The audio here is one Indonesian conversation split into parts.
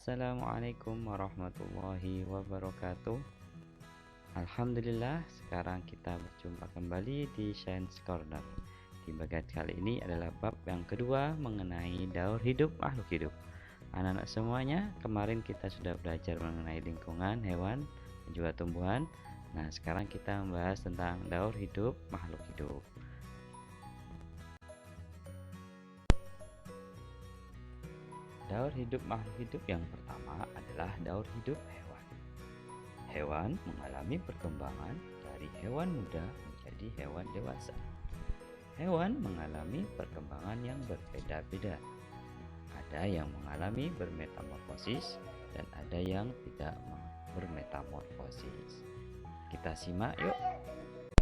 Assalamualaikum warahmatullahi wabarakatuh. Alhamdulillah, sekarang kita berjumpa kembali di Science Corner. Di bagian kali ini adalah bab yang kedua mengenai daur hidup makhluk hidup. Anak-anak semuanya, kemarin kita sudah belajar mengenai lingkungan, hewan, dan juga tumbuhan. Nah, sekarang kita membahas tentang daur hidup makhluk hidup. Daur hidup makhluk hidup yang pertama adalah daur hidup hewan. Hewan mengalami perkembangan dari hewan muda menjadi hewan dewasa. Hewan mengalami perkembangan yang berbeda-beda. Ada yang mengalami bermetamorfosis dan ada yang tidak bermetamorfosis. Kita simak yuk.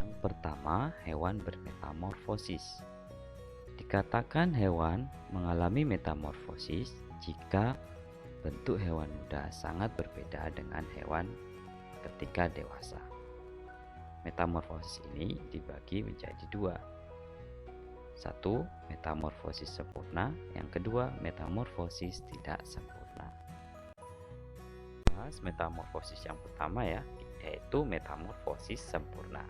Yang pertama, hewan bermetamorfosis. Dikatakan hewan mengalami metamorfosis jika bentuk hewan muda sangat berbeda dengan hewan ketika dewasa. Metamorfosis ini dibagi menjadi dua. Satu, metamorfosis sempurna. Yang kedua, metamorfosis tidak sempurna. Bahas metamorfosis yang pertama ya, yaitu metamorfosis sempurna.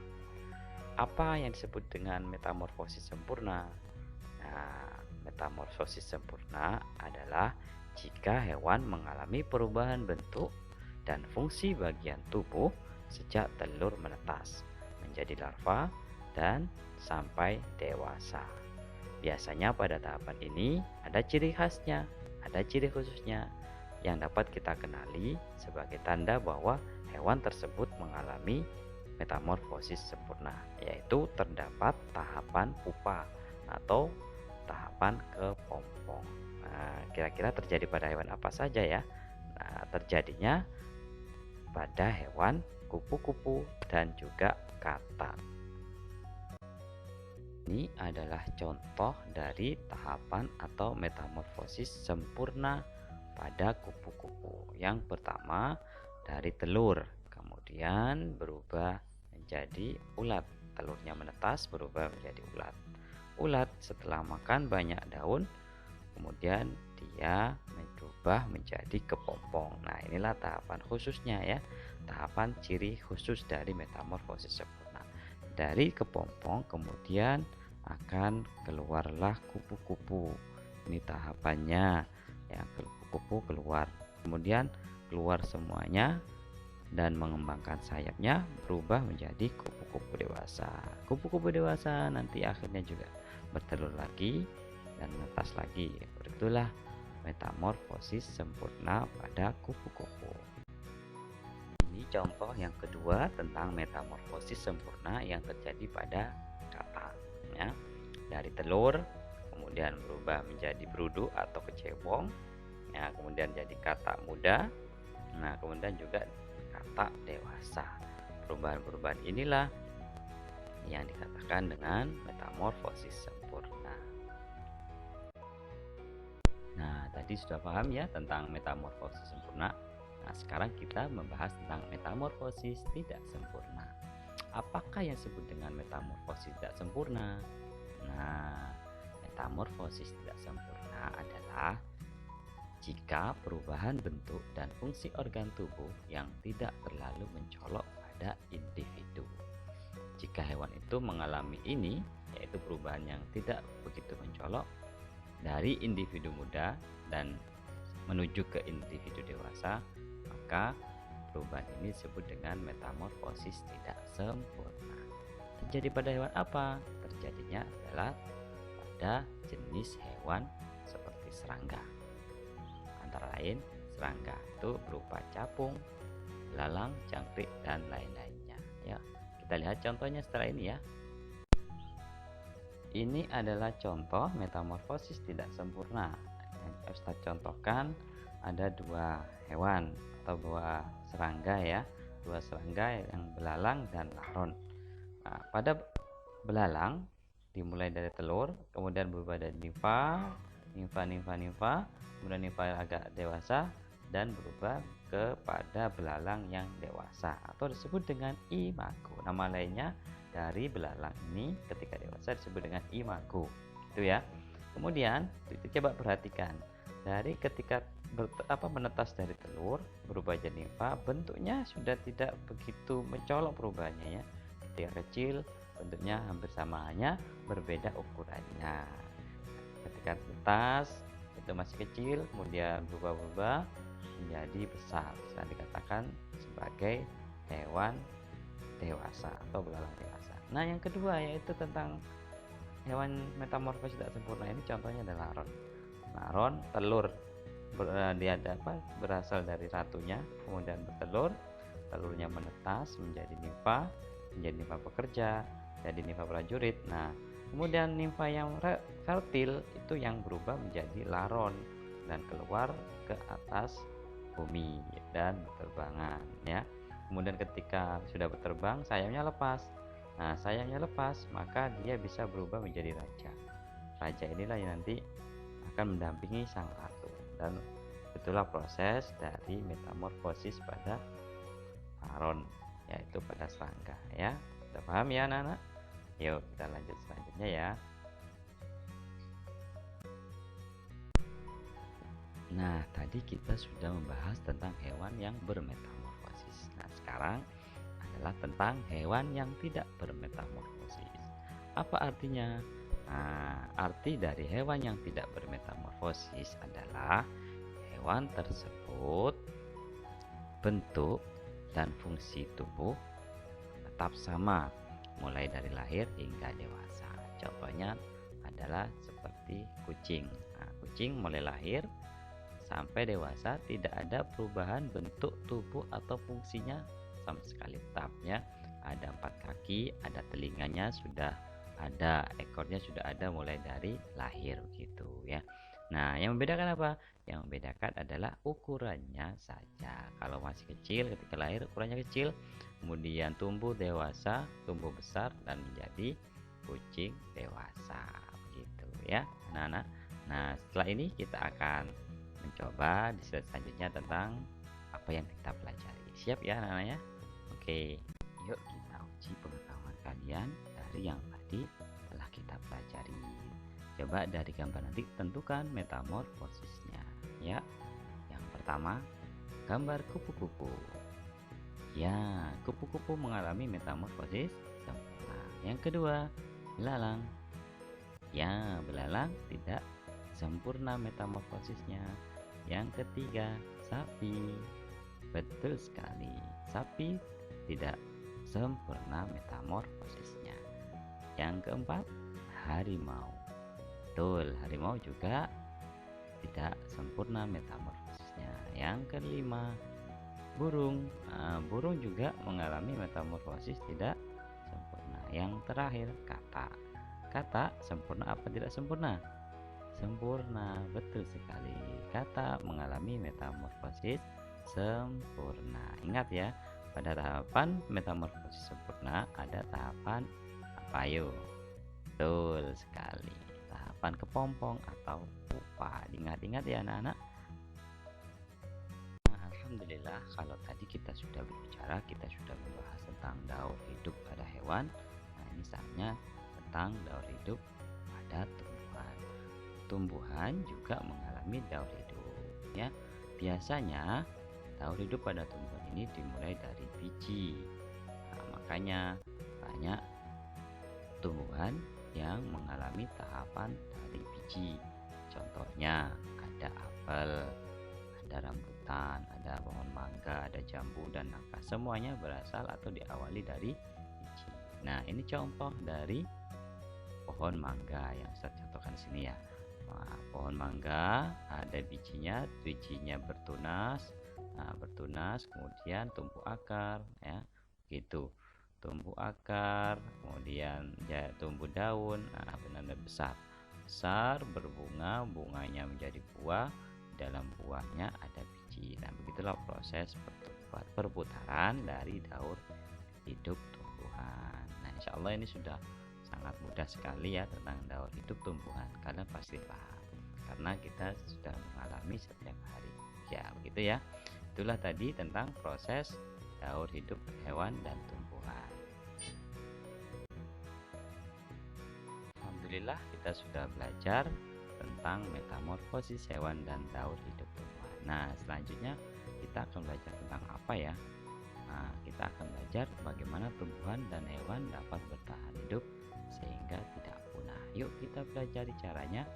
Apa yang disebut dengan metamorfosis sempurna? Nah, metamorfosis sempurna adalah jika hewan mengalami perubahan bentuk dan fungsi bagian tubuh sejak telur menetas menjadi larva dan sampai dewasa. Biasanya pada tahapan ini ada ciri khasnya, ada ciri khususnya yang dapat kita kenali sebagai tanda bahwa hewan tersebut mengalami metamorfosis sempurna, yaitu terdapat tahapan pupa atau tahapan kepompong. Nah, kira-kira terjadi pada hewan apa saja ya? Nah, terjadinya pada hewan kupu-kupu dan juga katak. Ini adalah contoh dari tahapan atau metamorfosis sempurna pada kupu-kupu. Yang pertama, dari telur, kemudian berubah menjadi ulat. Telurnya menetas berubah menjadi ulat. Ulat setelah makan banyak daun, kemudian dia berubah menjadi kepompong. Nah, inilah tahapan khususnya ya, tahapan ciri khusus dari metamorfosis sempurna. Dari kepompong kemudian akan keluarlah kupu-kupu. Ini tahapannya ya, kupu-kupu keluar, kemudian keluar semuanya dan mengembangkan sayapnya berubah menjadi kupu-kupu dewasa. Kupu-kupu dewasa nanti akhirnya juga bertelur lagi dan menetas lagi. Itulah metamorfosis sempurna pada kupu-kupu. Ini contoh yang kedua tentang metamorfosis sempurna yang terjadi pada katak ya. Dari telur kemudian berubah menjadi berudu atau kecebong ya, kemudian jadi katak muda. Nah, kemudian juga katak dewasa. Perubahan-perubahan inilah yang dikatakan dengan metamorfosis sempurna. Nah, tadi sudah paham ya tentang metamorfosis sempurna. Nah, sekarang kita membahas tentang metamorfosis tidak sempurna. Apakah yang disebut dengan metamorfosis tidak sempurna? Nah, metamorfosis tidak sempurna adalah jika perubahan bentuk dan fungsi organ tubuh yang tidak terlalu mencolok pada individu. Jika hewan itu mengalami ini, yaitu perubahan yang tidak begitu mencolok dari individu muda dan menuju ke individu dewasa, maka perubahan ini disebut dengan metamorfosis tidak sempurna. Terjadi pada hewan apa? Terjadinya adalah pada jenis hewan seperti serangga. Antara lain, serangga itu berupa capung, belalang, jangkrik, dan lain-lainnya. Ya, kita lihat contohnya setelah ini ya. Ini adalah contoh metamorfosis tidak sempurna. Yang Ustadz contohkan ada dua hewan atau dua serangga ya, dua serangga yang belalang dan laron. Nah, pada belalang dimulai dari telur, kemudian berubah dari nimfa, kemudian nimfa agak dewasa dan berubah kepada belalang yang dewasa atau disebut dengan imago. Nama lainnya dari belalang ini ketika dewasa disebut dengan imago. Itu ya. Kemudian coba perhatikan dari ketika menetas dari telur berubah jadi nimfa, bentuknya sudah tidak begitu mencolok perubahannya ya. Ketika kecil bentuknya hampir sama, hanya berbeda ukurannya. Ketika netas itu masih kecil, kemudian berubah-ubah menjadi besar, bisa dikatakan sebagai hewan dewasa atau belalang dewasa. Nah, yang kedua yaitu tentang hewan metamorfosis tidak sempurna, ini contohnya adalah laron. Laron telur berasal dari ratunya, kemudian bertelur, telurnya menetas menjadi nimfa pekerja, jadi nimfa prajurit. Nah, kemudian nimfa yang fertil itu yang berubah menjadi laron dan keluar ke atas bumi dan berterbangan ya. Kemudian ketika sudah berterbang, sayapnya lepas. Nah, sayapnya lepas, maka dia bisa berubah menjadi raja. Raja inilah yang nanti akan mendampingi sang ratu, dan itulah proses dari metamorfosis pada laron, yaitu pada serangga ya. Sudah paham ya anak-anak? Yuk kita lanjut selanjutnya ya. Nah, tadi kita sudah membahas tentang hewan yang bermetamorfosis. Nah, sekarang adalah tentang hewan yang tidak bermetamorfosis. Apa artinya? Nah, arti dari hewan yang tidak bermetamorfosis adalah hewan tersebut bentuk dan fungsi tubuh tetap sama mulai dari lahir hingga dewasa. Contohnya adalah seperti kucing. Nah, kucing mulai lahir sampai dewasa tidak ada perubahan bentuk tubuh atau fungsinya sama sekali, tetap ya. Ada 4 kaki, ada telinganya sudah ada, ekornya sudah ada mulai dari lahir gitu ya. Nah, yang membedakan apa? Yang membedakan adalah ukurannya saja. Kalau masih kecil ketika lahir ukurannya kecil, kemudian tumbuh dewasa, tumbuh besar dan menjadi kucing dewasa begitu ya anak-anak. Nah, setelah ini kita akan mencoba di slide selanjutnya tentang apa yang kita pelajari. Siap ya anak-anak ya? Oke, yuk kita uji pengetahuan kalian dari yang tadi telah kita pelajari. Coba dari gambar nanti tentukan metamorfosisnya ya. Yang pertama, gambar kupu-kupu. Ya, kupu-kupu mengalami metamorfosis sempurna. Yang kedua, belalang. Ya, belalang tidak sempurna metamorfosisnya. Yang ketiga, sapi. Betul sekali, sapi tidak sempurna metamorfosisnya. Yang keempat, harimau. Betul, harimau juga tidak sempurna metamorfosisnya. Yang kelima, burung. Nah, burung juga mengalami metamorfosis tidak sempurna. Yang terakhir, kata. Kata sempurna apa tidak sempurna? Sempurna, betul sekali. Kata mengalami metamorfosis sempurna. Ingat ya, pada tahapan metamorfosis sempurna ada tahapan apa yuk? Betul sekali, tahapan kepompong atau pupa. Ingat-ingat ya anak-anak. Nah, alhamdulillah kalau tadi kita sudah berbicara, kita sudah membahas tentang daur hidup pada hewan. Nah, ini saatnya tentang daur hidup pada tumbuhan. Tumbuhan juga mengalami daur hidup ya. Biasanya daur hidup pada tumbuhan ini dimulai dari biji. Nah, makanya banyak tumbuhan yang mengalami tahapan dari biji. Contohnya ada apel, ada rambutan, ada pohon mangga, ada jambu dan nangka. Semuanya berasal atau diawali dari biji. Nah, ini contoh dari pohon mangga yang saya contohkan di sini ya. Nah, pohon mangga ada bijinya bertunas. Nah, bertunas kemudian tumbuh akar ya. Gitu. Tumbuh akar, kemudian ya tumbuh daun, nah benar-benar besar. Besar berbunga, bunganya menjadi buah, dalam buahnya ada biji. Nah, begitulah proses perputaran dari daur hidup tumbuhan. Nah, insya Allah ini sudah sangat mudah sekali ya tentang daur hidup tumbuhan. Kalian pasti paham karena kita sudah mengalami setiap hari. Ya, begitu ya. Itulah tadi tentang proses daur hidup hewan dan tumbuhan. Alhamdulillah kita sudah belajar tentang metamorfosis hewan dan daur hidup tumbuhan. Nah, selanjutnya kita akan belajar tentang apa ya? Nah, kita akan belajar bagaimana tumbuhan dan hewan dapat bertahan hidup sehingga tidak punah. Yuk kita pelajari caranya.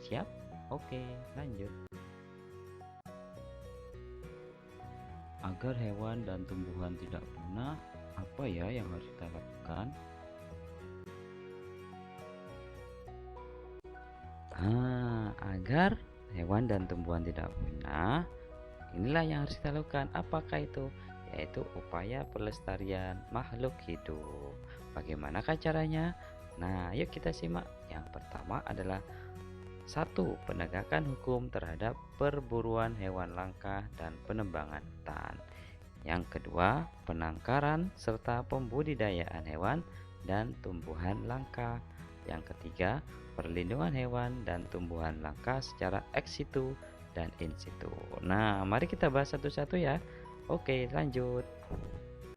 Siap? Oke, lanjut. Agar hewan dan tumbuhan tidak punah, apa ya yang harus kita lakukan? Agar hewan dan tumbuhan tidak punah, inilah yang harus kita lakukan. Apakah itu? Yaitu upaya pelestarian makhluk hidup. Bagaimanakah caranya? Nah, yuk kita simak. Yang pertama adalah 1. Penegakan hukum terhadap perburuan hewan langka dan penebangan hutan. Yang kedua, penangkaran serta pembudidayaan hewan dan tumbuhan langka. Yang ketiga, perlindungan hewan dan tumbuhan langka secara ex situ dan in situ. Nah, mari kita bahas satu-satu ya. Oke, lanjut.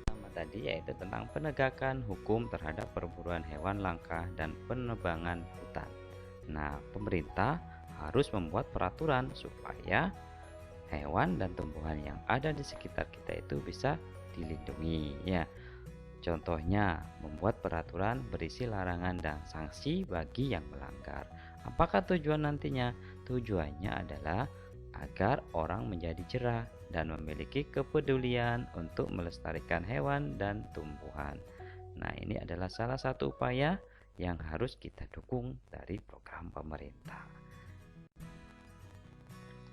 Pertama tadi yaitu tentang penegakan hukum terhadap perburuan hewan langka dan penebangan hutan. Nah, pemerintah harus membuat peraturan supaya hewan dan tumbuhan yang ada di sekitar kita itu bisa dilindungi ya. Contohnya, membuat peraturan berisi larangan dan sanksi bagi yang melanggar. Apakah tujuan nantinya? Tujuannya adalah agar orang menjadi cerah dan memiliki kepedulian untuk melestarikan hewan dan tumbuhan. Nah, ini adalah salah satu upaya yang harus kita dukung dari program pemerintah.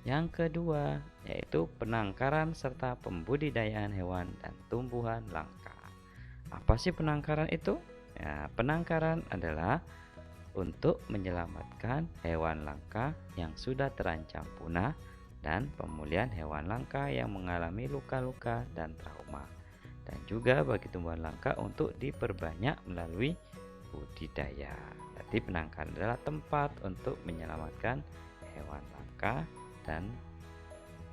Yang kedua, yaitu penangkaran serta pembudidayaan hewan dan tumbuhan langka. Apa sih penangkaran itu? Ya, penangkaran adalah untuk menyelamatkan hewan langka yang sudah terancam punah dan pemulihan hewan langka yang mengalami luka-luka dan trauma. Dan juga bagi tumbuhan langka untuk diperbanyak melalui budidaya. Jadi penangkaran adalah tempat untuk menyelamatkan hewan langka dan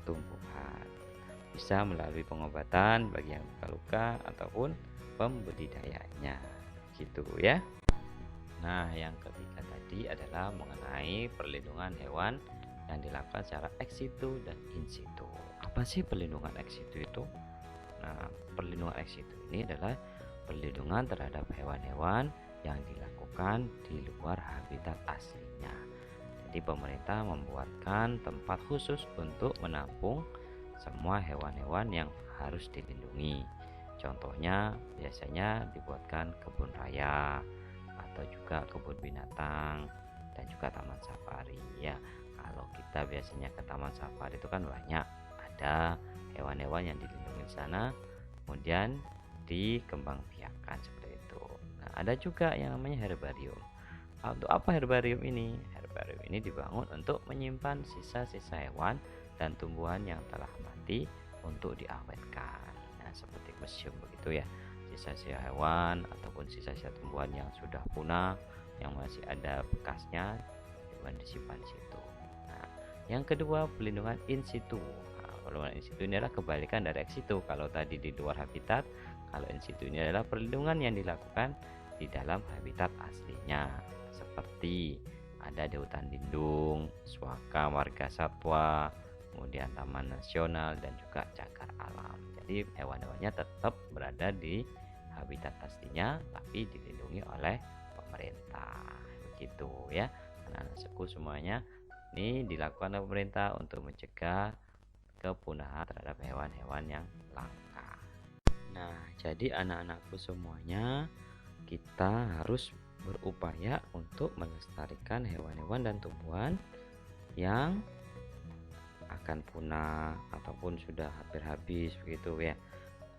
tumbuhan. Bisa melalui pengobatan bagi yang luka-luka ataupun pembudidayanya. Gitu ya. Nah, yang ketiga tadi adalah mengenai perlindungan hewan yang dilakukan secara ex situ dan in situ. Apa sih perlindungan ex situ itu? Nah, perlindungan ex situ ini adalah perlindungan terhadap hewan-hewan yang dilakukan di luar habitat aslinya. Jadi pemerintah membuatkan tempat khusus untuk menampung semua hewan-hewan yang harus dilindungi. Contohnya biasanya dibuatkan kebun raya atau juga kebun binatang dan juga taman safari ya. Kalau kita biasanya ke taman safari itu kan banyak ada hewan-hewan yang dilindungi di sana, kemudian dikembangbiakan seperti itu. Nah, ada juga yang namanya herbarium. Untuk apa herbarium ini? Herbarium ini dibangun untuk menyimpan sisa-sisa hewan dan tumbuhan yang telah mati untuk diawetkan. Nah, seperti museum begitu ya. Sisa-sisa hewan ataupun sisa-sisa tumbuhan yang sudah punah yang masih ada bekasnya disimpan di situ. Nah, yang kedua pelindungan in situ. Nah, perlindungan in situ ini adalah kebalikan dari ex situ. Kalau tadi di luar habitat, kalau in situ ini adalah perlindungan yang dilakukan di dalam habitat aslinya, seperti ada di hutan lindung, swaka marga satwa, kemudian taman nasional dan juga cagar alam. Jadi hewan-hewannya tetap berada di habitat aslinya tapi dilindungi oleh pemerintah. Begitu ya. Anak-anak suku semuanya ini dilakukan oleh pemerintah untuk mencegah kepunahan terhadap hewan-hewan yang langka. Nah, jadi anak-anakku semuanya kita harus berupaya untuk melestarikan hewan-hewan dan tumbuhan yang akan punah ataupun sudah hampir habis begitu ya,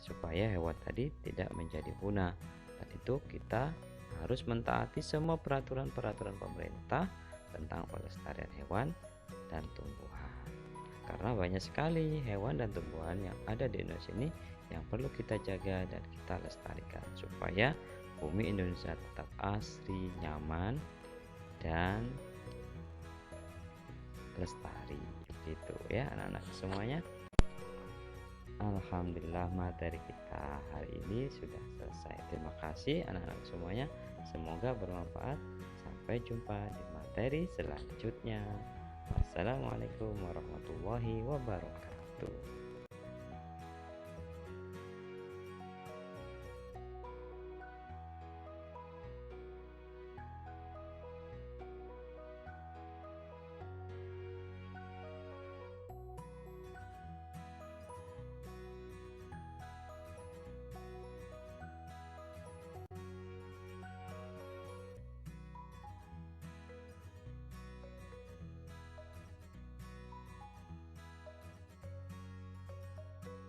supaya hewan tadi tidak menjadi punah. Dan itu kita harus mentaati semua peraturan-peraturan pemerintah tentang pelestarian hewan dan tumbuhan, karena banyak sekali hewan dan tumbuhan yang ada di Indonesia ini yang perlu kita jaga dan kita lestarikan supaya bumi Indonesia tetap asri, nyaman, dan lestari. Gitu ya anak-anak semuanya. Alhamdulillah materi kita hari ini sudah selesai. Terima kasih anak-anak semuanya. Semoga bermanfaat. Sampai jumpa di materi materi selanjutnya. Wassalamualaikum warahmatullahi wabarakatuh.